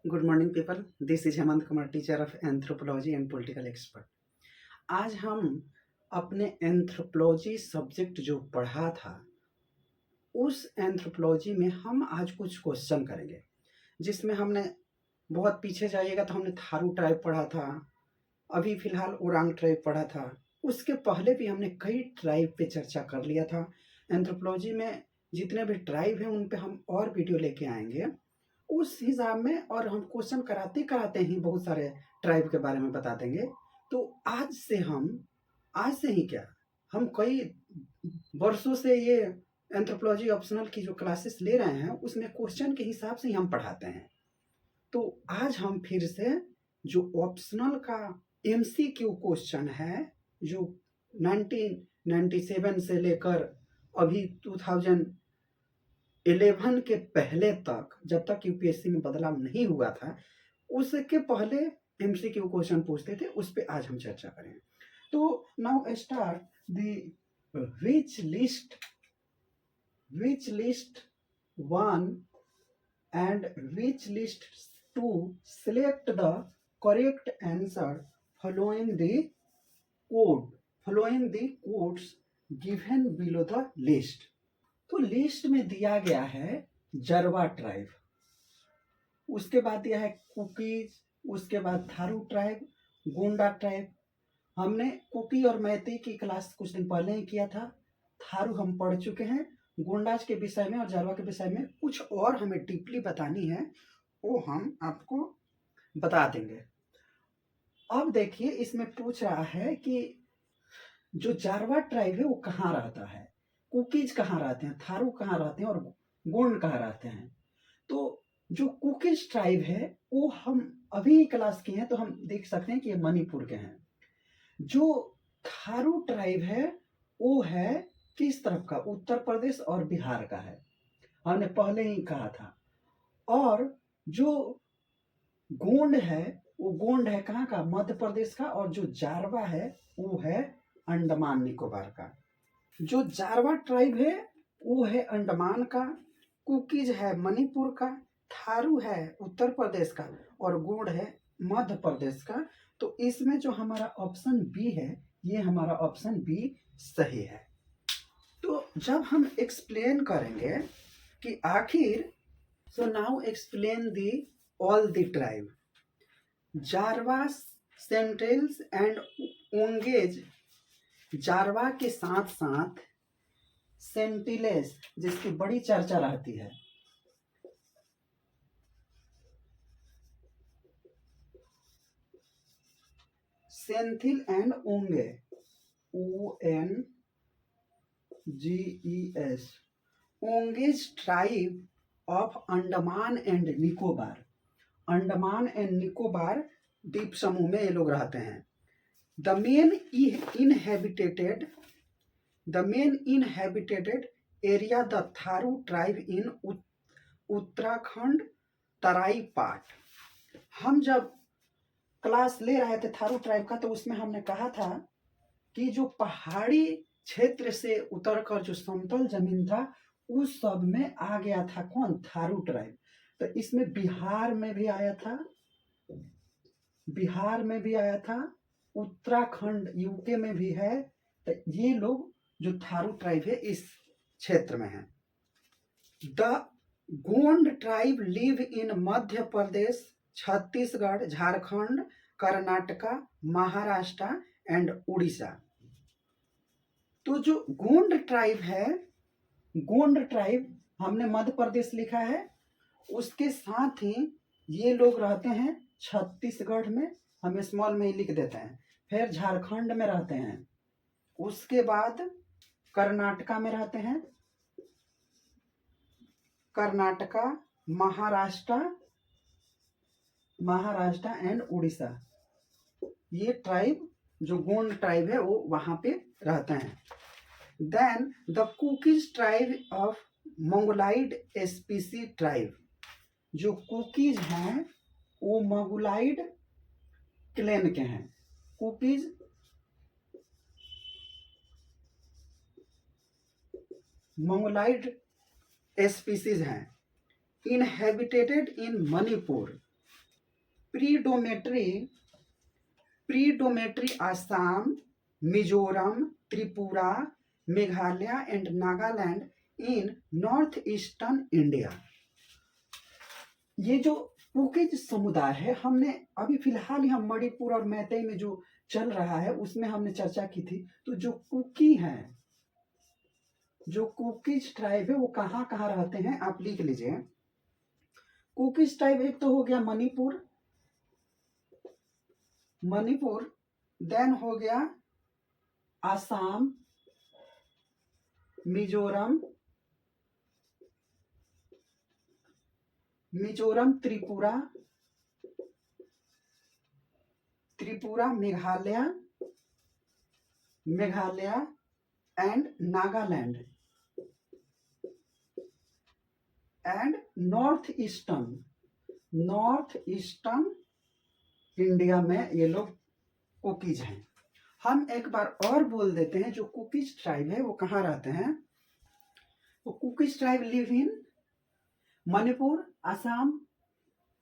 Good morning people, this is Hemant Kumar, teacher of anthropology and political expert. आज हम अपने anthropology subject जो पढ़ा था उस एंथ्रोपोलॉजी में हम आज कुछ क्वेश्चन करेंगे, जिसमें हमने बहुत पीछे जाइएगा तो हमने थारू ट्राइब पढ़ा था, अभी फिलहाल ओरांग ट्राइब पढ़ा था। उसके पहले भी हमने कई ट्राइब पे चर्चा कर लिया था। एंथ्रोपोलॉजी में जितने भी ट्राइब हैं उन पे हम और वीडियो लेके आएंगे उस हिसाब में, और हम क्वेश्चन कराते कराते ही बहुत सारे ट्राइब के बारे में बता देंगे। तो आज से ही क्या, हम कई वर्षों से ये एंथ्रोपोलॉजी ऑप्शनल की जो क्लासेस ले रहे हैं उसमें क्वेश्चन के हिसाब से ही हम पढ़ाते हैं। तो आज हम फिर से जो ऑप्शनल का एमसीक्यू क्वेश्चन है, जो 1997 से लेकर अभी 2011 के पहले तक, जब तक यूपीएससी में बदलाव नहीं हुआ था, उसके पहले एमसीक्यू क्वेश्चन पूछते थे, उस पर आज हम चर्चा करें। तो now start the which list 1 and which list 2 select the correct answer following the codes given below the list। तो लिस्ट में दिया गया है जरवा ट्राइब, उसके बाद दिया है कुकीज, उसके बाद थारू ट्राइब, गोंडा ट्राइब। हमने कुकी और मैती की क्लास कुछ दिन पहले ही किया था। थारू हम पढ़ चुके हैं। गोंडाज के विषय में और जारवा के विषय में कुछ और हमें डीपली बतानी है, वो हम आपको बता देंगे। अब देखिए, इसमें पूछ रहा है कि जो जारवा ट्राइब है वो कहाँ रहता है, कुकीज कहाँ रहते हैं, थारू कहाँ रहते हैं और गोंड कहाँ रहते हैं। तो जो कुकीज ट्राइब है वो हम अभी क्लास किए हैं, तो हम देख सकते हैं कि ये मणिपुर के हैं। जो थारू ट्राइब है वो है किस तरफ का, उत्तर प्रदेश और बिहार का है, हमने पहले ही कहा था। और जो गोंड है वो गोंड है कहाँ का, मध्य प्रदेश का। और जो जारवा है वो है अंडमान निकोबार का। जो जारवा ट्राइब है वो है अंडमान का, कुकीज है मणिपुर का, थारू है उत्तर प्रदेश का और गोंड है मध्य प्रदेश का। तो इसमें जो हमारा ऑप्शन बी है, ये हमारा ऑप्शन बी सही है। तो जब हम एक्सप्लेन करेंगे कि आखिर, so now explain the all the tribe. Jarawa, centrals and Onges, Jarawa के साथ साथ सेंटिलेस जिसकी बड़ी चर्चा रहती है, Senthil and Onge, ONGES, Onges tribe of Andaman and Nicobar. Andaman and Nicobar द्वीप समूह में ये लोग रहते हैं। The main inhabited area the Tharu tribe in Uttarakhand Terai part. हम जब क्लास ले रहे थे थारू ट्राइब का, तो उसमें हमने कहा था कि जो पहाड़ी क्षेत्र से उतरकर जो समतल जमीन था उस सब में आ गया था कौन, थारू ट्राइब। तो इसमें बिहार में भी आया था, उत्तराखंड यूके में भी है। तो ये लोग जो थारू ट्राइब है इस क्षेत्र में है। The Gond tribe live in Madhya Pradesh, Chhattisgarh, Jharkhand, Karnataka, Maharashtra and Orissa. तो जो गोंड ट्राइब है, गोंड ट्राइब हमने मध्य प्रदेश लिखा है, उसके साथ ही ये लोग रहते हैं छत्तीसगढ़ में, हम स्मॉल में ही लिख देते हैं। फिर झारखंड में रहते हैं, उसके बाद कर्नाटका में रहते हैं, कर्नाटका, महाराष्ट्र एंड उड़ीसा। ये ट्राइब जो गोंड ट्राइब है वो वहां पे रहते हैं। Then the Kukis tribe of Mongoloid species tribe. जो कुकीज हैं वो मंगोलाइड क्लेन के हैं। कुकीज मंगोलाइड स्पीसीज हैं, inhabited in Manipur. Predominantly Assam, Mizoram, Tripura, Meghalaya and Nagaland in north eastern India. ये जो कुकीज समुदाय है, हमने अभी फिलहाल यहाँ मणिपुर और मैतेई में जो चल रहा है उसमें हमने चर्चा की थी। तो जो कुकी हैं, जो कुकीज ट्राइब है वो कहाँ कहाँ रहते हैं आप लिख लीजिए। कुकीज ट्राइब एक तो हो गया मणिपुर, देन हो गया Assam, Mizoram, Tripura, Meghalaya and Nagaland and north eastern India में ये लोग कुकीज हैं। हम एक बार और बोल देते हैं, जो कुकीज ट्राइब है वो कहाँ रहते हैं। तो cookies tribe live in Manipur, Assam,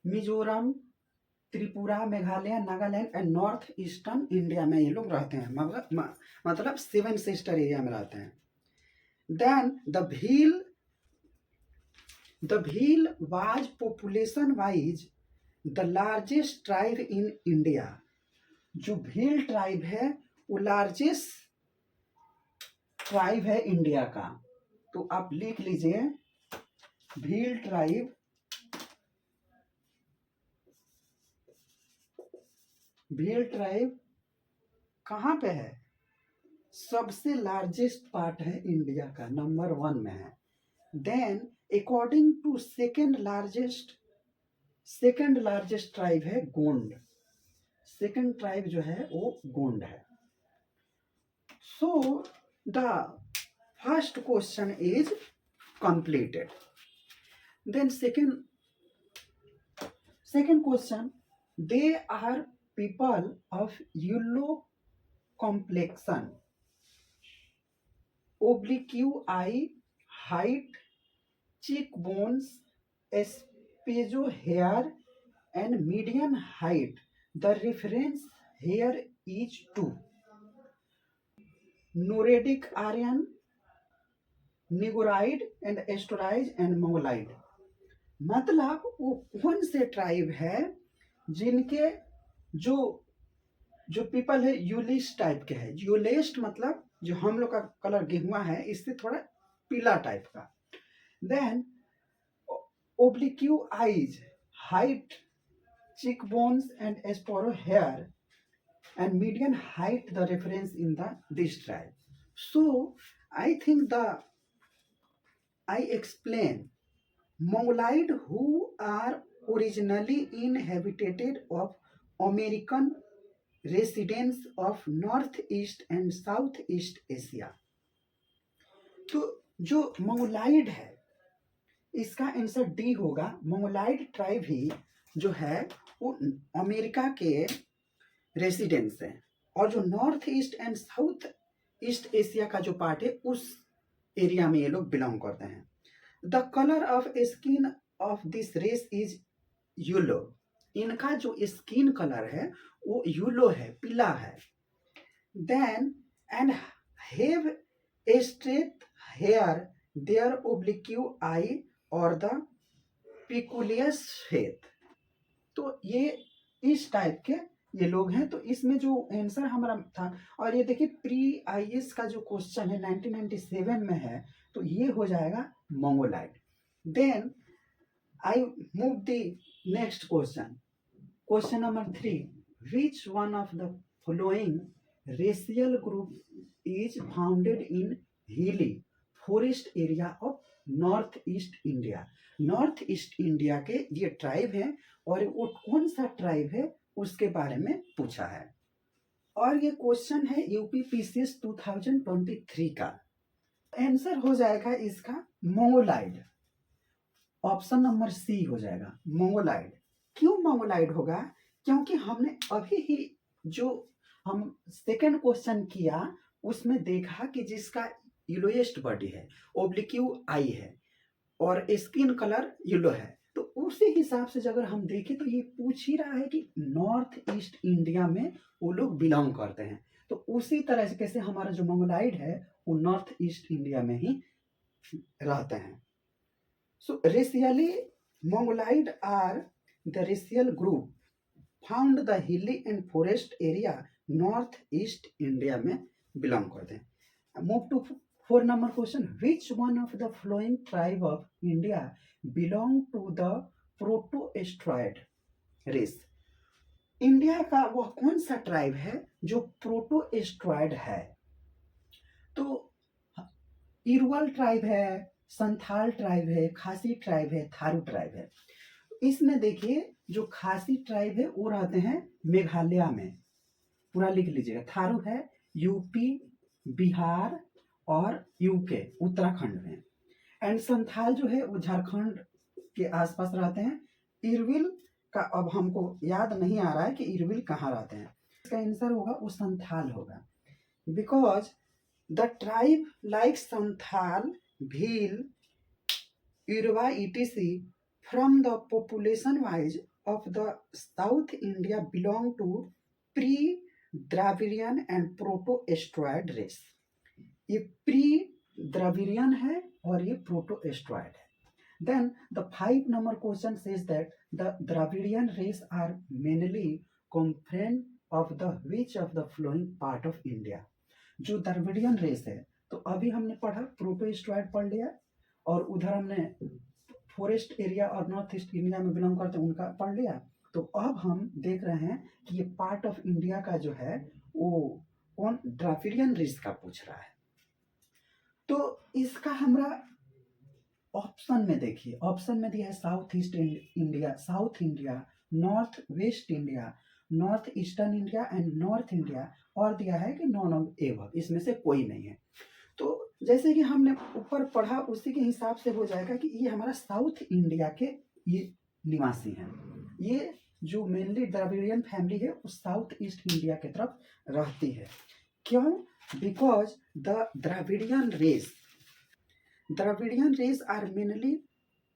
Mizoram, Tripura, Meghalaya, Nagaland and north eastern India में ये लोग रहते हैं, मतलब 7 सिस्टर एरिया में रहते हैं। Then the Bhil was population wise the largest tribe in India. जो भील ट्राइब है वो लार्जेस्ट ट्राइब है इंडिया का। तो आप लिख लीजिए भील ट्राइब कहाँ पे है, सबसे लार्जेस्ट पार्ट है इंडिया का, नंबर 1 में है। Then according to second largest tribe है गोंड। सेकेंड ट्राइब जो है वो गोंड है। So the first question is completed. Then second question, they are people of yellow complexion, oblique eye, height, cheekbones, espejo hair and median height. The reference here is to Nordic Aryan, Negroid and Australoid and Mongoloid. मतलब वो कौन से tribe है जिनके जो people है यूलिस्ट type के है। यूलिस्ट मतलब जो हम लोग का कलर गेहुआ है, इससे थोड़ा पीला टाइप का। Then oblique eyes, height, cheek bones and sparse hair and median height the reference in this tribe. So I think I explain Mongoloid who are originally inhabited of American residents of Northeast and Southeast Asia। तो जो Mongoloid है इसका answer D होगा। Mongoloid tribe ही जो है वो America के residents हैं, और जो north east and south east Asia का जो पार्ट है उस एरिया में ये लोग बिलोंग करते हैं। The colour of skin of this race is yellow. इनका जो स्किन कलर है वो येलो है, पीला है। Then and have straight hair, there oblique eye और द पिकुलियस फेथ। तो ये इस टाइप के ये लोग हैं। तो इसमें जो आंसर हमारा था, और ये देखिए प्री आईएएस का जो क्वेश्चन है 1997 में है, तो ये हो जाएगा Mongoloid. Then I move the next question number 3, which one of the following racial group is founded in hilly forest area of north east India. North east India के ये ट्राइब है, और वो कौन सा ट्राइब है उसके बारे में पूछा है। और ये क्वेश्चन है यूपीपीसीएस 2023 का। आंसर हो जाएगा इसका मंगोलाइड, ऑप्शन नंबर सी हो जाएगा मंगोलाइड। क्यों मंगोलाइड होगा? क्योंकि हमने अभी ही जो हम सेकंड क्वेश्चन किया उसमें देखा कि जिसका येलोइस्ट बॉडी है, ओब्लिक्यू आई है और स्किन कलर येलो है, तो उसी हिसाब से अगर हम देखें तो ये पूछ ही रहा है कि नॉर्थ ईस्ट इंडिया में वो लोग बिलोंग करते हैं, तो उसी तरह से कैसे हमारा जो मंगोलाइड है वो नॉर्थ ईस्ट इंडिया में ही रहते हैं। So racially Mongoloid are the racial group found the hilly and forest area north east India में बिलोंग करते हैं। Move to 4 number question, which one of the following tribe of India belong to the protoaustraloid race. India का वह कौन सा tribe है जो प्रोटोएस्ट्रॉयड है? तो इरवल ट्राइब है, संथाल ट्राइब है, खासी ट्राइब है, थारू ट्राइब है। इसमें देखिए जो खासी ट्राइब है वो रहते हैं मेघालय में, पूरा लिख लीजिएगा। थारू है यूपी, बिहार और यूके उत्तराखंड में। एंड संथाल जो है वो झारखंड के आसपास रहते हैं। इरविल का अब हमको याद नहीं आ रहा है कि इरविल कहाँ रहते हैं। इसका आंसर होगा वो संथाल होगा, because the tribe like Santhal, Bhil, इरवा etc from the population wise of the South India belong to pre-Dravidian and Proto-Estroid race। ये pre-Dravidian है और ये Proto-Estroid है। Then the 5 number question says that the Dravidian race are mainly component of the which of the following part of India। जो Dravidian race है तो अभी हमने पढ़ा प्रोटोएस्ट्रॉयड पढ़ लिया, और उधर हमने फॉरेस्ट एरिया और नॉर्थ ईस्ट इंडिया में बिलोंग करते हैं उनका पढ़ लिया। तो अब हम देख रहे हैं कि ये पार्ट ऑफ इंडिया का जो है वो कौन द्रविडियन रेस का पूछ रहा है। तो इसका हमारा ऑप्शन में देखिए, ऑप्शन में दिया है south east India, south India, north west India, north eastern India and north India, और दिया है कि नॉन ऑफ एबव, इसमें से कोई नहीं है। तो जैसे कि हमने ऊपर पढ़ा उसी के हिसाब से हो जाएगा कि ये हमारा साउथ इंडिया के ये निवासी हैं। ये जो मेनली द्रविडियन फैमिली है वो साउथ ईस्ट इंडिया की तरफ रहती है। क्यों? Because the Dravidian race are mainly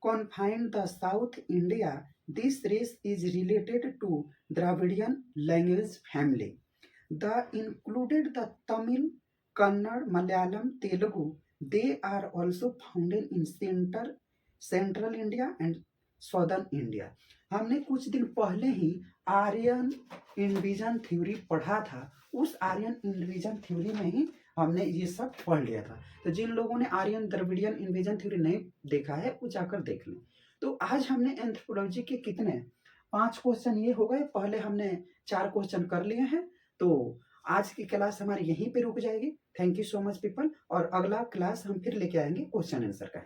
confined the South India. This race is related to Dravidian language family. The included the Tamil, Kannada, Malayalam, Telugu. They are also found in Central India and Southern India. हमने कुछ दिन पहले ही Aryan invasion theory पढ़ा था। उस Aryan invasion theory में ही हमने ये सब पढ़ लिया था। तो जिन लोगों ने आर्यन द्रविडियन इन्विजन थ्योरी नहीं देखा है वो जाकर देख लें। तो आज हमने एंथ्रोपोलॉजी के कितने 5 क्वेश्चन ये हो गए, पहले हमने 4 क्वेश्चन कर लिए हैं। तो आज की क्लास हमारी यहीं पे रुक जाएगी। Thank you so much people, और अगला क्लास हम फिर लेके आएंगे क्वेश्चन आंसर का।